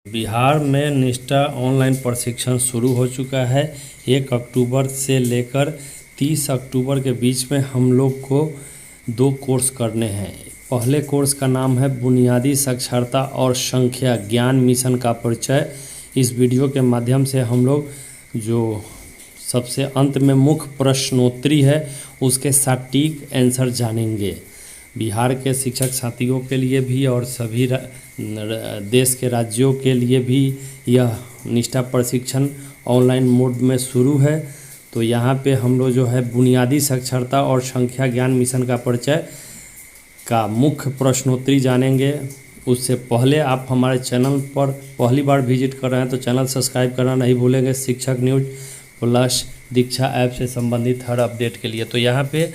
बिहार में निष्ठा ऑनलाइन प्रशिक्षण शुरू हो चुका है। 1 अक्टूबर से लेकर 30 अक्टूबर के बीच में हम लोग को 2 कोर्स करने हैं। पहले कोर्स का नाम है बुनियादी साक्षरता और संख्या ज्ञान मिशन का परिचय। इस वीडियो के माध्यम से हम लोग जो सबसे अंत में मुख्य प्रश्नोत्तरी है उसके सटीक आंसर जानेंगे। बिहार के शिक्षक साथियों के लिए भी और सभी देश के राज्यों के लिए भी यह निष्ठा प्रशिक्षण ऑनलाइन मोड में शुरू है। तो यहाँ पे हम लोग जो है बुनियादी साक्षरता और संख्या ज्ञान मिशन का परिचय का मुख्य प्रश्नोत्तरी जानेंगे। उससे पहले आप हमारे चैनल पर पहली बार विजिट कर रहे हैं तो चैनल सब्सक्राइब करना नहीं भूलेंगे। शिक्षक न्यूज प्लस दीक्षा ऐप से संबंधित हर अपडेट के लिए। तो यहाँ पे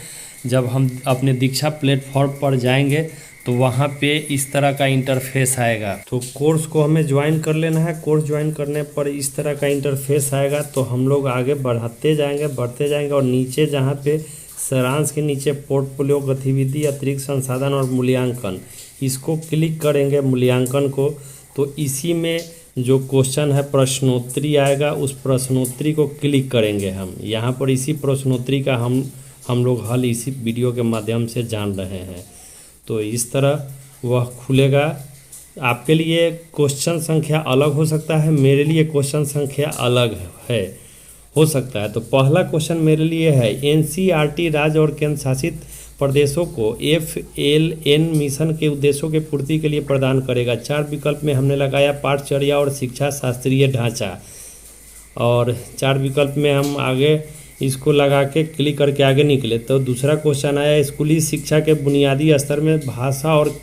जब हम अपने दीक्षा प्लेटफॉर्म पर जाएंगे तो वहाँ पे इस तरह का इंटरफेस आएगा। तो कोर्स को हमें ज्वाइन कर लेना है। कोर्स ज्वाइन करने पर इस तरह का इंटरफेस आएगा तो हम लोग आगे बढ़ते जाएंगे और नीचे जहाँ पे सारांश के नीचे पोर्टफोलियो गतिविधि अतिरिक्त संसाधन और मूल्यांकन, इसको क्लिक करेंगे मूल्यांकन को। तो इसी में जो क्वेश्चन है प्रश्नोत्तरी आएगा, उस प्रश्नोत्तरी को क्लिक करेंगे हम। यहाँ पर इसी प्रश्नोत्तरी का हम लोग हल इसी वीडियो के माध्यम से जान रहे हैं। तो इस तरह वह खुलेगा। आपके लिए क्वेश्चन संख्या अलग हो सकता है, मेरे लिए क्वेश्चन संख्या अलग हो सकता है। तो पहला क्वेश्चन मेरे लिए है एनसीईआरटी राज्य और केंद्र शासित प्रदेशों को FLN मिशन के उद्देश्यों के पूर्ति के लिए प्रदान करेगा। 4 विकल्प में हमने लगाया पाठचर्या और शिक्षा शास्त्रीय ढांचा, और 4 विकल्प में हम आगे इसको लगा के क्लिक करके आगे निकले। तो दूसरा क्वेश्चन आया स्कूली शिक्षा के बुनियादी स्तर में भाषा और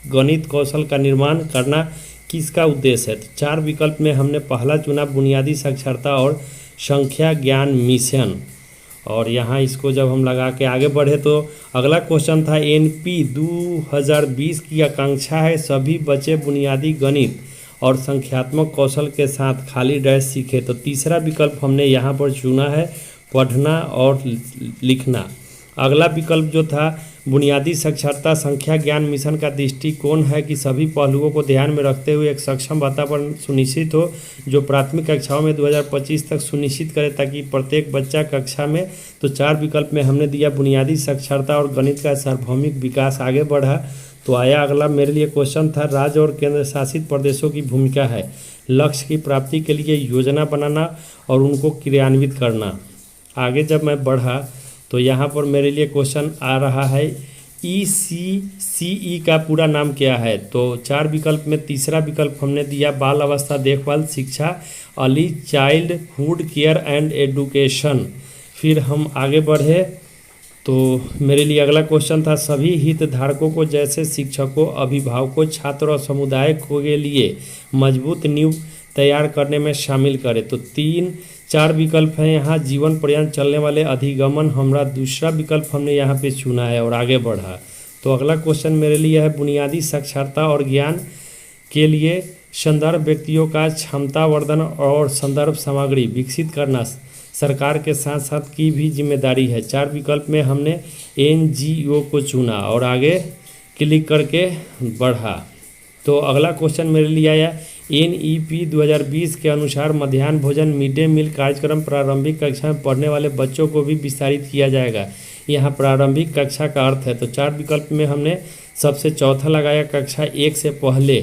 गणित कौशल का निर्माण करना किसका उद्देश्य है। तो 4 विकल्प में हमने पहला चुना बुनियादी साक्षरता और संख्या ज्ञान मिशन, और यहाँ इसको जब हम लगा के आगे बढ़े तो अगला क्वेश्चन था NP 2020 की आकांक्षा है सभी बच्चे बुनियादी गणित और संख्यात्मक कौशल के साथ खाली डैश सीखे। तो तीसरा विकल्प हमने यहाँ पर चुना है पढ़ना और लिखना। अगला विकल्प जो था बुनियादी साक्षरता संख्या ज्ञान मिशन का दृष्टिकोण है कि सभी पहलुओं को ध्यान में रखते हुए एक सक्षम वातावरण सुनिश्चित हो जो प्राथमिक कक्षाओं में 2025 तक सुनिश्चित करे ताकि प्रत्येक बच्चा कक्षा में। तो 4 विकल्प में हमने दिया बुनियादी साक्षरता और गणित का सार्वभौमिक विकास आगे बढ़ा। तो आया अगला मेरे लिए क्वेश्चन था राज्य और केंद्र शासित प्रदेशों की भूमिका है लक्ष्य की प्राप्ति के लिए योजना बनाना और उनको क्रियान्वित करना। आगे जब मैं बढ़ा तो यहाँ पर मेरे लिए क्वेश्चन आ रहा है ECCE का पूरा नाम क्या है। तो 4 विकल्प में तीसरा विकल्प हमने दिया बाल अवस्था देखभाल शिक्षा early childhood care and education. फिर हम आगे बढ़े तो मेरे लिए अगला क्वेश्चन था सभी हितधारकों को जैसे शिक्षकों अभिभावकों छात्र और समुदाय के लिए मजबूत नींव तैयार करने में शामिल करें। तो 4 विकल्प हैं यहाँ जीवन पर्यंत चलने वाले अधिगमन हमारा दूसरा विकल्प हमने यहाँ पे चुना है और आगे बढ़ा। तो अगला क्वेश्चन मेरे लिए है बुनियादी साक्षरता और ज्ञान के लिए संदर्भ व्यक्तियों का क्षमतावर्धन और संदर्भ सामग्री विकसित करना सरकार के साथ साथ की भी जिम्मेदारी है। 4 विकल्प में हमने NGO को चुना और आगे क्लिक करके बढ़ा। तो अगला क्वेश्चन मेरे लिए आया NEP 2020 के अनुसार मध्याह्न भोजन मिड डे मील कार्यक्रम प्रारंभिक कक्षा में पढ़ने वाले बच्चों को भी विस्तारित किया जाएगा। यहाँ प्रारंभिक कक्षा का अर्थ है। तो 4 विकल्प में हमने सबसे चौथा लगाया कक्षा 1 से पहले।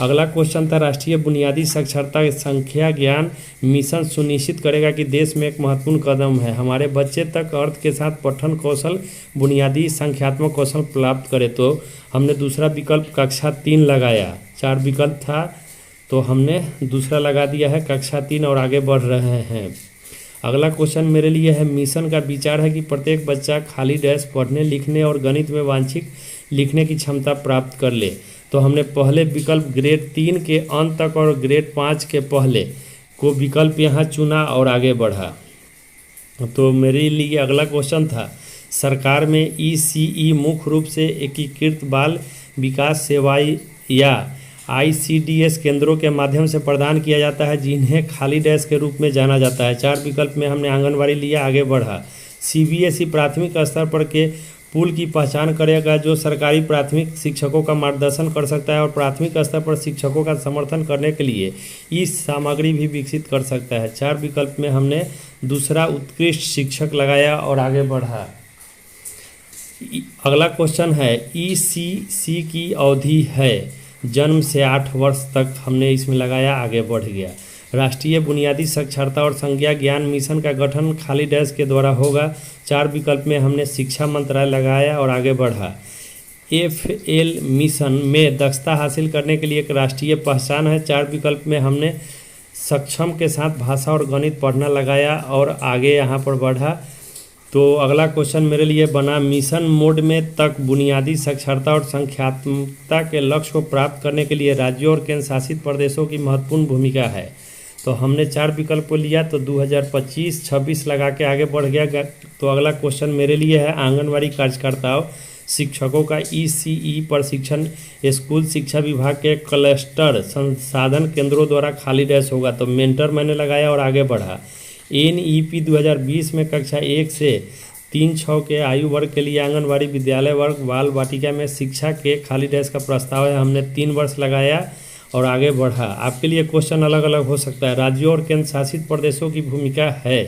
अगला क्वेश्चन था राष्ट्रीय बुनियादी साक्षरता संख्या ज्ञान मिशन सुनिश्चित करेगा कि देश में एक महत्वपूर्ण कदम है हमारे बच्चे तक अर्थ के साथ पठन कौशल बुनियादी संख्यात्मक कौशल प्राप्त करे। तो हमने दूसरा विकल्प कक्षा 3 लगाया। 4 विकल्प था तो हमने दूसरा लगा दिया है कक्षा 3 और आगे बढ़ रहे हैं। अगला क्वेश्चन मेरे लिए है मिशन का विचार है कि प्रत्येक बच्चा खाली डैश पढ़ने लिखने और गणित में वांछित लिखने की क्षमता प्राप्त कर ले। तो हमने पहले विकल्प ग्रेड 3 के अंत तक और ग्रेड 5 के पहले को विकल्प यहाँ चुना और आगे बढ़ा। तो मेरे लिए अगला क्वेश्चन था सरकार में ECE मुख्य रूप से एकीकृत बाल विकास सेवाएं या ICDS केंद्रों के माध्यम से प्रदान किया जाता है जिन्हें खाली डैश के रूप में जाना जाता है। 4 विकल्प में हमने आंगनबाड़ी लिया आगे बढ़ा। CBSE प्राथमिक स्तर पर के पूल की पहचान करेगा जो सरकारी प्राथमिक शिक्षकों का मार्गदर्शन कर सकता है और प्राथमिक स्तर पर शिक्षकों का समर्थन करने के लिए इस सामग्री भी विकसित कर सकता है। 4 विकल्प में हमने दूसरा उत्कृष्ट शिक्षक लगाया और आगे बढ़ा। अगला क्वेश्चन है ईसीसी की अवधि है जन्म से 8 वर्ष तक, हमने इसमें लगाया, आगे बढ़ गया। राष्ट्रीय बुनियादी साक्षरता और संज्ञा ज्ञान मिशन का गठन खाली डैश के द्वारा होगा। 4 विकल्प में हमने शिक्षा मंत्रालय लगाया और आगे बढ़ा। FL मिशन में दक्षता हासिल करने के लिए एक राष्ट्रीय पहचान है। 4 विकल्प में हमने सक्षम के साथ भाषा और गणित पढ़ना लगाया और आगे यहाँ पर बढ़ा। तो अगला क्वेश्चन मेरे लिए बना मिशन मोड में तक बुनियादी साक्षरता और संख्यात्मकता के लक्ष्य को प्राप्त करने के लिए राज्यों और केंद्र शासित प्रदेशों की महत्वपूर्ण भूमिका है। तो हमने 4 विकल्प को लिया तो 2025-26 लगा के आगे बढ़ गया। तो अगला क्वेश्चन मेरे लिए है आंगनवाड़ी कार्यकर्ताओं शिक्षकों का ECE प्रशिक्षण स्कूल शिक्षा विभाग के क्लस्टर संसाधन केंद्रों द्वारा खाली डैश होगा। तो मेंटर मैंने लगाया और आगे बढ़ा। NEP 2020 में कक्षा 1 से 3-6 के आयु वर्ग के लिए आंगनवाड़ी विद्यालय वर्ग बाल वाटिका में शिक्षा के खाली डैश का प्रस्ताव है। हमने 3 वर्ष लगाया और आगे बढ़ा। आपके लिए क्वेश्चन अलग अलग हो सकता है। राज्यों और केंद्र शासित प्रदेशों की भूमिका है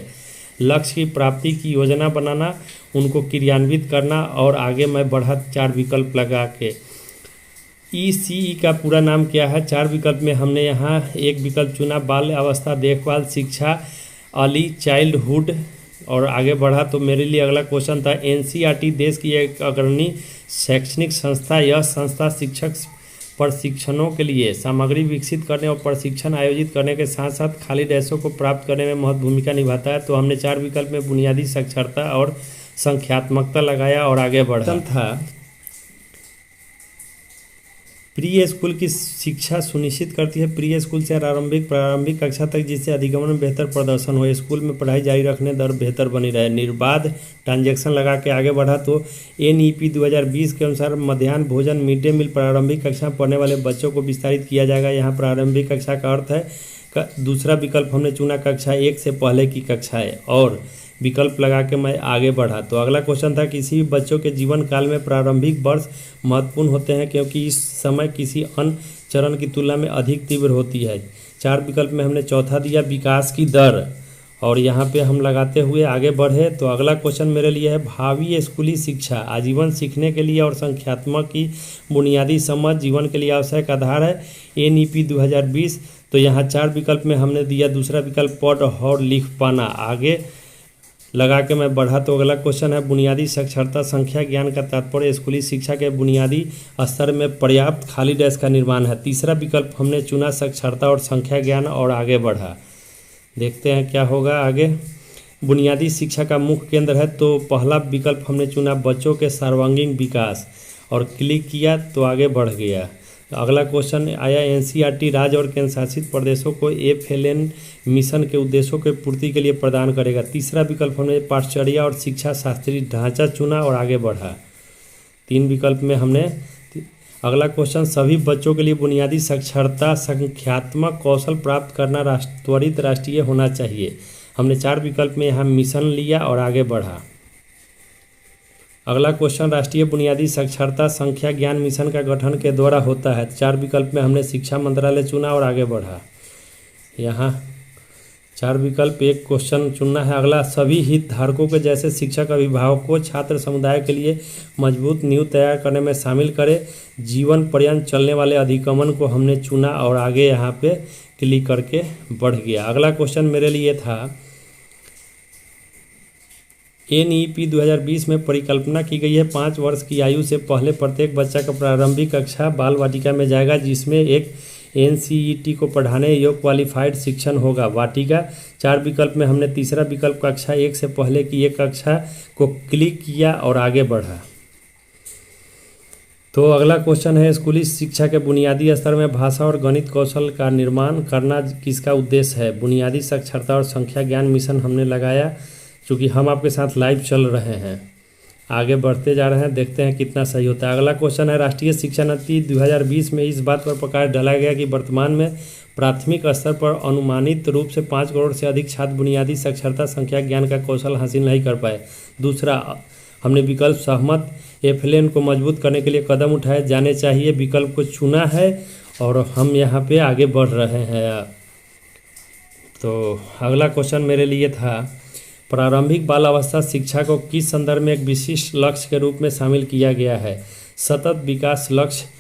लक्ष्य की प्राप्ति की योजना बनाना, उनको क्रियान्वित करना और आगे मैं बढ़ा 4 विकल्प लगा के। ECE का पूरा नाम क्या है? 4 विकल्प में हमने यहाँ एक विकल्प चुना बाल अवस्था देखभाल शिक्षा अर्ली चाइल्डहुड और आगे बढ़ा। तो मेरे लिए अगला क्वेश्चन था NCERT देश की एक अग्रणी शैक्षणिक संस्था। यह संस्था शिक्षक प्रशिक्षणों के लिए सामग्री विकसित करने और प्रशिक्षण आयोजित करने के साथ साथ खाली डैशों को प्राप्त करने में महत्वपूर्ण भूमिका निभाता है। तो हमने 4 विकल्प में बुनियादी साक्षरता और संख्यात्मकता लगाया और आगे बढ़ा था प्री स्कूल की शिक्षा सुनिश्चित करती है। प्री स्कूल से प्रारंभिक कक्षा तक जिससे अधिगमन में बेहतर प्रदर्शन हो, स्कूल में पढ़ाई जारी रखने दर बेहतर बनी रहे। निर्बाध ट्रांजैक्शन लगा के आगे बढ़ा तो NEP 2020 के अनुसार मध्याह्न भोजन मिड डे मील प्रारंभिक कक्षा में पढ़ने वाले बच्चों को विस्तारित किया जाएगा। यहाँ प्रारंभिक कक्षा का अर्थ है दूसरा विकल्प हमने चुना कक्षा 1 से पहले की कक्षाएँ और विकल्प लगा के मैं आगे बढ़ा। तो अगला क्वेश्चन था किसी भी बच्चों के जीवन काल में प्रारंभिक वर्ष महत्वपूर्ण होते हैं क्योंकि इस समय किसी अन्य चरण की तुलना में अधिक तीव्र होती है। 4 विकल्प में हमने चौथा दिया विकास की दर और यहाँ पे हम लगाते हुए आगे बढ़े। तो अगला क्वेश्चन मेरे लिए है भावी स्कूली शिक्षा आजीवन सीखने के लिए और संख्यात्मक की बुनियादी समझ जीवन के लिए आवश्यक आधार है। NEP 2020 तो यहाँ 4 विकल्प में हमने दिया दूसरा विकल्प पढ़ और लिख पाना, आगे लगा के मैं बढ़ा। तो अगला क्वेश्चन है बुनियादी साक्षरता संख्या ज्ञान का तात्पर्य स्कूली शिक्षा के बुनियादी स्तर में पर्याप्त खाली डैश का निर्माण है। तीसरा विकल्प हमने चुना साक्षरता और संख्या ज्ञान और आगे बढ़ा। देखते हैं क्या होगा आगे। बुनियादी शिक्षा का मुख्य केंद्र है तो पहला विकल्प हमने चुना बच्चों के सर्वांगीण विकास और क्लिक किया तो आगे बढ़ गया। अगला क्वेश्चन आया NCERT राज्य और केंद्र शासित प्रदेशों को FLN मिशन के उद्देश्यों के पूर्ति के लिए प्रदान करेगा। तीसरा विकल्प हमने पाठचर्या और शिक्षा शास्त्रीय ढांचा चुना और आगे बढ़ा। 3 विकल्प में हमने अगला क्वेश्चन सभी बच्चों के लिए बुनियादी साक्षरता संख्यात्मक कौशल प्राप्त करना त्वरित राष्ट्रीय होना चाहिए। हमने 4 विकल्प में यहाँ मिशन लिया और आगे बढ़ा। अगला क्वेश्चन राष्ट्रीय बुनियादी साक्षरता संख्या ज्ञान मिशन का गठन के द्वारा होता है। 4 विकल्प में हमने शिक्षा मंत्रालय चुना और आगे बढ़ा। यहाँ 4 विकल्प एक क्वेश्चन चुनना है। अगला सभी हितधारकों के जैसे शिक्षक अभिभावकों छात्र समुदाय के लिए मजबूत नींव तैयार करने में शामिल करें। जीवन पर्यंत चलने वाले अधिगमन को हमने चुना और आगे यहाँ पे क्लिक करके बढ़ गया। अगला क्वेश्चन मेरे लिए था NEP 2020 में परिकल्पना की गई है 5 वर्ष की आयु से पहले प्रत्येक बच्चा का प्रारंभिक कक्षा बाल वाटिका में जाएगा जिसमें एक NCERT को पढ़ाने योग्य क्वालिफाइड शिक्षण होगा। वाटिका 4 विकल्प में हमने तीसरा विकल्प कक्षा 1 से पहले की एक कक्षा को क्लिक किया और आगे बढ़ा। तो अगला क्वेश्चन है स्कूली शिक्षा के बुनियादी स्तर में भाषा और गणित कौशल का निर्माण करना किसका उद्देश्य है। बुनियादी साक्षरता और संख्या ज्ञान मिशन हमने लगाया चूँकि हम आपके साथ लाइव चल रहे हैं, आगे बढ़ते जा रहे हैं, देखते हैं कितना सही होता है। अगला क्वेश्चन है राष्ट्रीय शिक्षा नीति 2020 में इस बात पर प्रकाश डाला गया कि वर्तमान में प्राथमिक स्तर पर अनुमानित रूप से 5 करोड़ से अधिक छात्र बुनियादी साक्षरता संख्या ज्ञान का कौशल हासिल नहीं कर पाए। दूसरा हमने विकल्प सहमत एफएलएन को मजबूत करने के लिए कदम उठाए जाने चाहिए विकल्प को चुना है और हम यहाँ पे आगे बढ़ रहे हैं। तो अगला क्वेश्चन मेरे लिए था, प्रारंभिक बाल अवस्था शिक्षा को किस संदर्भ में एक विशिष्ट लक्ष्य के रूप में शामिल किया गया है। सतत विकास लक्ष्य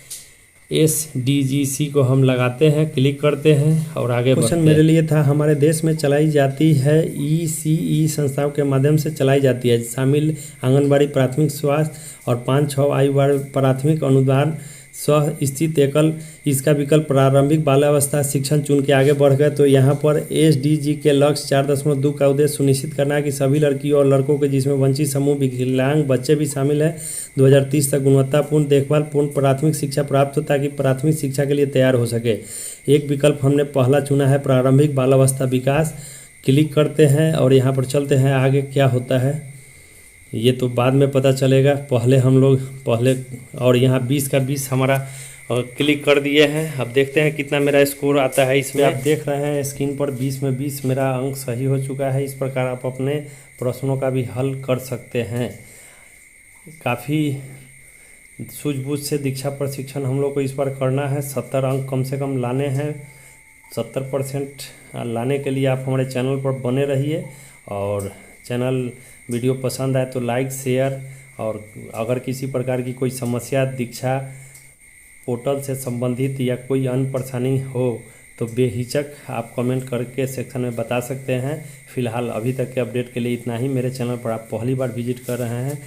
SDGC को हम लगाते हैं, क्लिक करते हैं और आगे बढ़ते हैं। क्वेश्चन मेरे लिए था, हमारे देश में चलाई जाती है ECE संस्थाओं के माध्यम से चलाई जाती है, शामिल आंगनबाड़ी, प्राथमिक स्वास्थ्य और 5-6 आयु वर्ग प्राथमिक अनुदान स्व स्थित एकल। इसका विकल्प प्रारंभिक बाल्यावस्था शिक्षण चुन के आगे बढ़ गए। तो यहाँ पर SDG के लक्ष्य 4.2 का उद्देश्य सुनिश्चित करना है कि सभी लड़कियों और लड़कों के जिसमें वंचित समूह विकलांग बच्चे भी शामिल हैं 2030 तक गुणवत्तापूर्ण देखभाल पूर्ण प्राथमिक शिक्षा प्राप्त हो ताकि प्राथमिक शिक्षा के लिए तैयार हो सके। एक विकल्प हमने पहला चुना है प्रारंभिक बाल्यावस्था विकास, क्लिक करते हैं और यहाँ पर चलते हैं आगे क्या होता है ये तो बाद में पता चलेगा। पहले हम लोग और यहाँ 20 का 20 हमारा क्लिक कर दिए हैं। अब देखते हैं कितना मेरा स्कोर आता है इसमें। आप देख रहे हैं स्क्रीन पर 20 में 20 मेरा अंक सही हो चुका है। इस प्रकार आप अपने प्रश्नों का भी हल कर सकते हैं। काफ़ी सूझबूझ से दीक्षा प्रशिक्षण हम लोग को इस बार करना है। 70 अंक कम से कम लाने हैं। 70% लाने के लिए आप हमारे चैनल पर बने रहिए और चैनल वीडियो पसंद आए तो लाइक शेयर, और अगर किसी प्रकार की कोई समस्या दीक्षा पोर्टल से संबंधित या कोई अन्य परेशानी हो तो बेहिचक आप कमेंट करके सेक्शन में बता सकते हैं। फिलहाल अभी तक के अपडेट के लिए इतना ही। मेरे चैनल पर आप पहली बार विजिट कर रहे हैं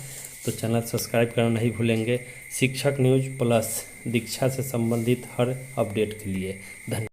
तो चैनल सब्सक्राइब करना नहीं भूलेंगे। शिक्षक न्यूज़ प्लस दीक्षा से संबंधित हर अपडेट के लिए धन्यवाद।